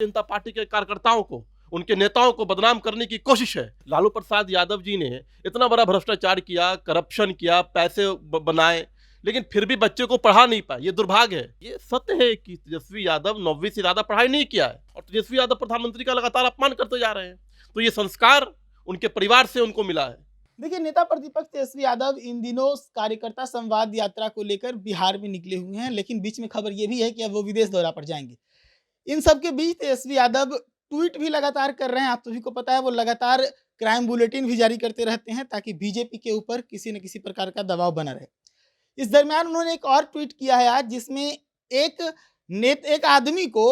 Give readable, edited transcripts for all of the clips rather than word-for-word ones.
जनता party के कार्यकर्ताओं को, उनके नेताओं को बदनाम करने की कोशिश है। लालू प्रसाद यादव जी ने इतना बड़ा भ्रष्टाचार किया, करप्शन किया, पैसे बनाए, लेकिन फिर भी बच्चे को पढ़ा नहीं पाए। ये दुर्भाग्य है। ये सत्य है कि तेजस्वी यादव 9वीं से ज्यादा पढ़ाई नहीं किया है और तेजस्वी यादव प्रधानमंत्री का लगातार अपमान करते जा रहे हैं। तो ये संस्कार उनके परिवार से उनको मिला है। देखिए, नेता प्रतिपक्ष तेजस्वी यादव इन दिनों कार्यकर्ता संवाद यात्रा को लेकर बिहार में निकले हुए हैं, लेकिन बीच में खबर ये भी है कि अब वो विदेश दौरा पर जाएंगे। इन सब के बीच तेजस्वी यादव ट्वीट भी लगातार कर रहे हैं। आप सभी को पता है, वो लगातार क्राइम बुलेटिन भी जारी करते रहते हैं ताकि बीजेपी के ऊपर किसी न किसी प्रकार का दबाव बना रहे। इस दरमियान उन्होंने एक और ट्वीट किया है आज, जिसमें एक आदमी को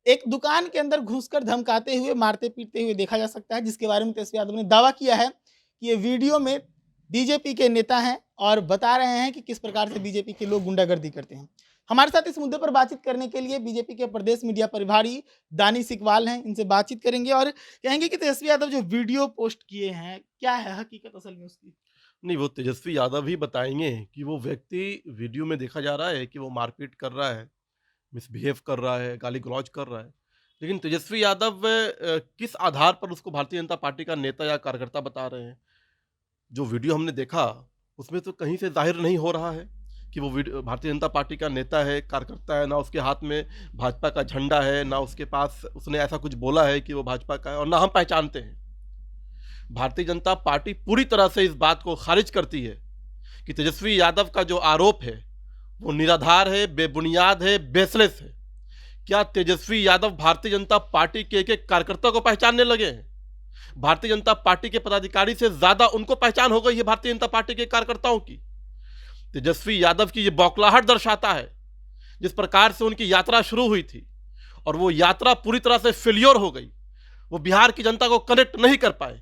एक दुकान के अंदर घुसकर धमकाते हुए, मारते पीटते हुए देखा जा सकता है, जिसके बारे में तेजस्वी यादव ने दावा किया है कि ये वीडियो में बीजेपी के नेता हैं और बता रहे हैं कि किस प्रकार से बीजेपी के लोग गुंडागर्दी करते हैं। हमारे साथ इस मुद्दे पर बातचीत करने के लिए बीजेपी के प्रदेश मीडिया प्रभारी दानिश इकबाल हैं। इनसे बातचीत करेंगे और कहेंगे कि तेजस्वी यादव जो वीडियो पोस्ट किए हैं, क्या है हकीकत असल में उसकी? नहीं, वो तेजस्वी यादव ही बताएंगे कि वो व्यक्ति वीडियो में देखा जा रहा है कि वो मारपीट कर रहा है, मिसबिहेव कर रहा है, गाली गलौज कर रहा है। लेकिन तेजस्वी यादव किस आधार पर उसको भारतीय जनता पार्टी का नेता या कार्यकर्ता बता रहे हैं? जो वीडियो हमने देखा उसमें तो कहीं से जाहिर नहीं हो रहा है कि वो भारतीय जनता पार्टी का नेता है, कार्यकर्ता है। ना उसके हाथ में भाजपा का झंडा है, ना उसके पास उसने ऐसा कुछ बोला है कि वो भाजपा का है, और ना हम पहचानते हैं। भारतीय जनता पार्टी पूरी तरह से इस बात को खारिज करती है कि तेजस्वी यादव का जो आरोप है वो निराधार है, बेबुनियाद है, बेसलेस है। क्या तेजस्वी यादव भारतीय जनता पार्टी के एक कार्यकर्ता को पहचानने लगे हैं? भारतीय जनता पार्टी के पदाधिकारी से ज्यादा उनको पहचान हो गई है भारतीय जनता पार्टी के कार्यकर्ताओं की। तेजस्वी यादव की ये बौखलाहट दर्शाता है जिस प्रकार से उनकी यात्रा शुरू हुई थी और वो यात्रा पूरी तरह से फेल्योर हो गई। वो बिहार की जनता को कनेक्ट नहीं कर पाए।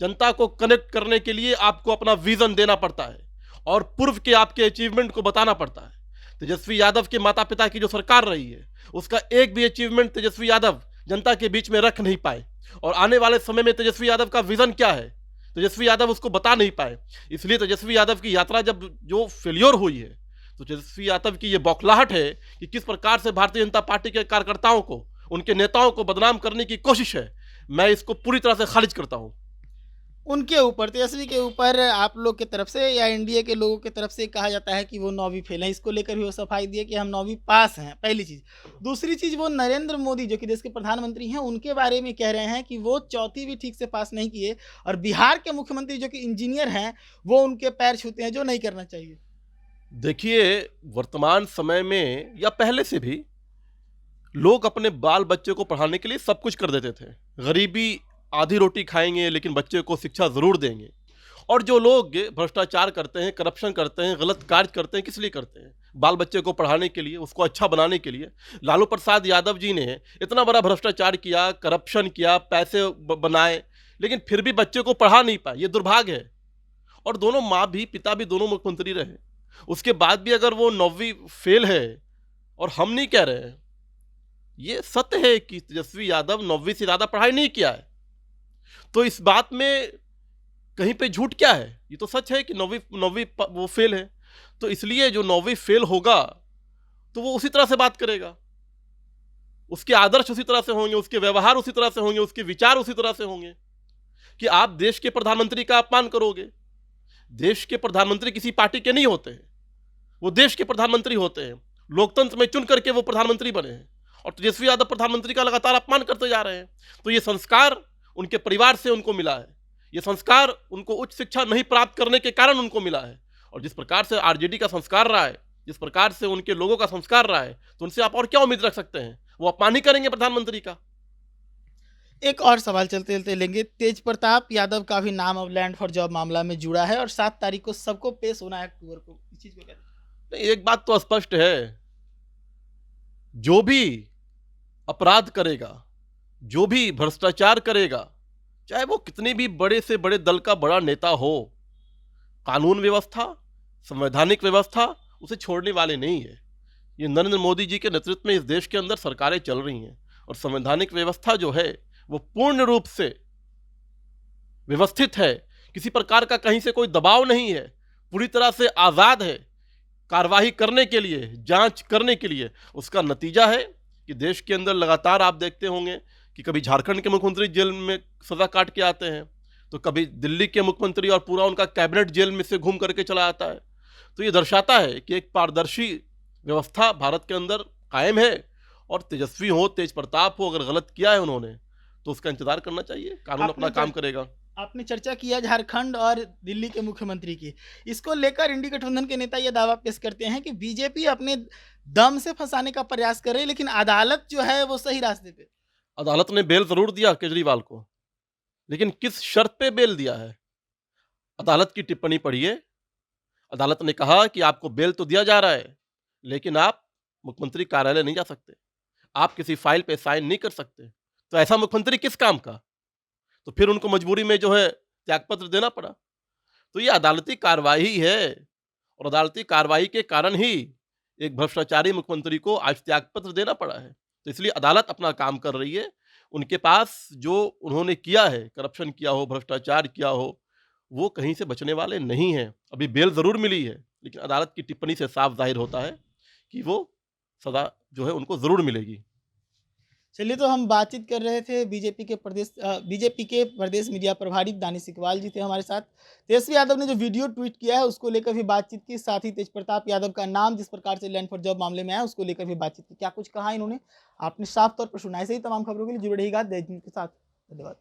जनता को कनेक्ट करने के लिए आपको अपना विजन देना पड़ता है और पूर्व के आपके अचीवमेंट को बताना पड़ता है। तेजस्वी यादव के माता पिता की जो सरकार रही है उसका एक भी अचीवमेंट तेजस्वी यादव जनता के बीच में रख नहीं पाए, और आने वाले समय में तेजस्वी यादव का विजन क्या है तेजस्वी यादव उसको बता नहीं पाए। इसलिए तेजस्वी यादव की यात्रा जब जो फेल्योर हुई है तो तेजस्वी यादव की ये बौखलाहट है कि किस प्रकार से भारतीय जनता पार्टी के कार्यकर्ताओं को, उनके नेताओं को बदनाम करने की कोशिश है। मैं इसको पूरी तरह से खारिज करता हूं। उनके ऊपर, तेजस्वी के ऊपर आप लोग की तरफ से या एनडीए के लोगों की तरफ से कहा जाता है कि वो 9वीं फेल है। इसको लेकर भी वो सफाई दिए कि हम 9वीं पास हैं, पहली चीज़। दूसरी चीज़, वो नरेंद्र मोदी जो कि देश के प्रधानमंत्री हैं, उनके बारे में कह रहे हैं कि वो 4वीं भी ठीक से पास नहीं किए, और बिहार के मुख्यमंत्री जो कि इंजीनियर हैं वो उनके पैर छूते हैं, जो नहीं करना चाहिए। देखिए, वर्तमान समय में या पहले से भी लोग अपने बाल बच्चे को पढ़ाने के लिए सब कुछ कर देते थे। गरीबी आधी रोटी खाएंगे लेकिन बच्चे को शिक्षा जरूर देंगे। और जो लोग भ्रष्टाचार करते हैं, करप्शन करते हैं, गलत कार्य करते हैं, किस लिए करते हैं? बाल बच्चे को पढ़ाने के लिए, उसको अच्छा बनाने के लिए। लालू प्रसाद यादव जी ने इतना बड़ा भ्रष्टाचार किया, करप्शन किया, पैसे बनाए, लेकिन फिर भी बच्चे को पढ़ा नहीं पाए। ये दुर्भाग्य है। और दोनों माँ भी, पिता भी, दोनों मुख्यमंत्री रहे। उसके बाद भी अगर वो 9वीं फेल है, और हम नहीं कह रहे हैं, ये सत्य है कि तेजस्वी यादव 9वीं से ज्यादा पढ़ाई नहीं किया है, तो इस बात में कहीं पे झूठ क्या है? ये तो सच है कि 9वीं वो फेल है। तो इसलिए जो 9वीं फेल होगा तो वो उसी तरह से बात करेगा, उसके आदर्श उसी तरह से होंगे, उसके व्यवहार उसी तरह से होंगे, उसके विचार उसी तरह से होंगे कि आप देश के प्रधानमंत्री का अपमान करोगे। देश के प्रधानमंत्री किसी पार्टी के नहीं होते हैं, वो देश के प्रधानमंत्री होते हैं। लोकतंत्र में चुन करके वो प्रधानमंत्री बने हैं, और तेजस्वी यादव प्रधानमंत्री का लगातार अपमान करते जा रहे हैं। तो ये संस्कार उनके परिवार से उनको मिला है। ये संस्कार उनको उच्च शिक्षा नहीं प्राप्त करने के कारण उनको मिला है। और जिस प्रकार से आरजेडी का संस्कार रहा है, जिस प्रकार से उनके लोगों का संस्कार रहा है, तो उनसे आप और क्या उम्मीद रख सकते हैं? वो अपमान ही करेंगे प्रधानमंत्री का। एक और सवाल चलते चलते लेंगे। तेज प्रताप यादव का भी नाम अब लैंड फॉर जॉब मामला में जुड़ा है और 7 तारीख को सबको पेश होना है, अक्टूबर को। इस चीज को कहते हैं, एक बात तो स्पष्ट है, जो भी अपराध करेगा, जो भी भ्रष्टाचार करेगा, चाहे वो कितने भी बड़े से बड़े दल का बड़ा नेता हो, कानून व्यवस्था, संवैधानिक व्यवस्था उसे छोड़ने वाले नहीं है। ये नरेंद्र मोदी जी के नेतृत्व में इस देश के अंदर सरकारें चल रही हैं, और संवैधानिक व्यवस्था जो है वो पूर्ण रूप से व्यवस्थित है। किसी प्रकार का कहीं से कोई दबाव नहीं है, पूरी तरह से आज़ाद है कार्रवाई करने के लिए, जांच करने के लिए। उसका नतीजा है कि देश के अंदर लगातार आप देखते होंगे कि कभी झारखंड के मुख्यमंत्री जेल में सज़ा काट के आते हैं, तो कभी दिल्ली के मुख्यमंत्री और पूरा उनका कैबिनेट जेल में से घूम करके चला आता है। तो ये दर्शाता है कि एक पारदर्शी व्यवस्था भारत के अंदर कायम है, और तेजस्वी हो, तेज प्रताप हो, अगर गलत किया है उन्होंने तो उसका इंतजार करना चाहिए, कानून अपना आपने काम चर करेगा। आपने चर्चा किया झारखंड और दिल्ली के मुख्यमंत्री की। इसको लेकर इंडी गठबंधन के नेता ये दावा पेश करते हैं कि बीजेपी अपने दम से फँसाने का प्रयास कर रही है, लेकिन अदालत जो है वो सही रास्ते पे। अदालत ने बेल ज़रूर दिया केजरीवाल को, लेकिन किस शर्त पे बेल दिया है? अदालत की टिप्पणी पढ़िए। अदालत ने कहा कि आपको बेल तो दिया जा रहा है, लेकिन आप मुख्यमंत्री कार्यालय नहीं जा सकते। आप किसी फाइल पे साइन नहीं कर सकते। तो ऐसा मुख्यमंत्री किस काम का? तो फिर उनको मजबूरी में जो है त्यागपत्र देना पड़ा। तो ये अदालती कार्रवाई है, और अदालती कार्रवाई के कारण ही एक भ्रष्टाचारी मुख्यमंत्री को आज त्यागपत्र देना पड़ा है। तो इसलिए अदालत अपना काम कर रही है। उनके पास जो उन्होंने किया है, करप्शन किया हो, भ्रष्टाचार किया हो, वो कहीं से बचने वाले नहीं हैं। अभी बेल ज़रूर मिली है, लेकिन अदालत की टिप्पणी से साफ ज़ाहिर होता है कि वो सज़ा जो है उनको ज़रूर मिलेगी। चलिए, तो हम बातचीत कर रहे थे बीजेपी के प्रदेश मीडिया प्रभारी दानिश इकबाल जी थे हमारे साथ। तेजस्वी यादव ने जो वीडियो ट्वीट किया है उसको लेकर भी बातचीत की, साथ ही तेज प्रताप यादव का नाम जिस प्रकार से लैंड फॉर जॉब मामले में आया उसको लेकर भी बातचीत की। क्या कुछ कहा इन्होंने आपने साफ तौर पर सुना। ऐसे ही तमाम खबरों के लिए जुड़े रहिएगा देश न्यूज़ के साथ। धन्यवाद।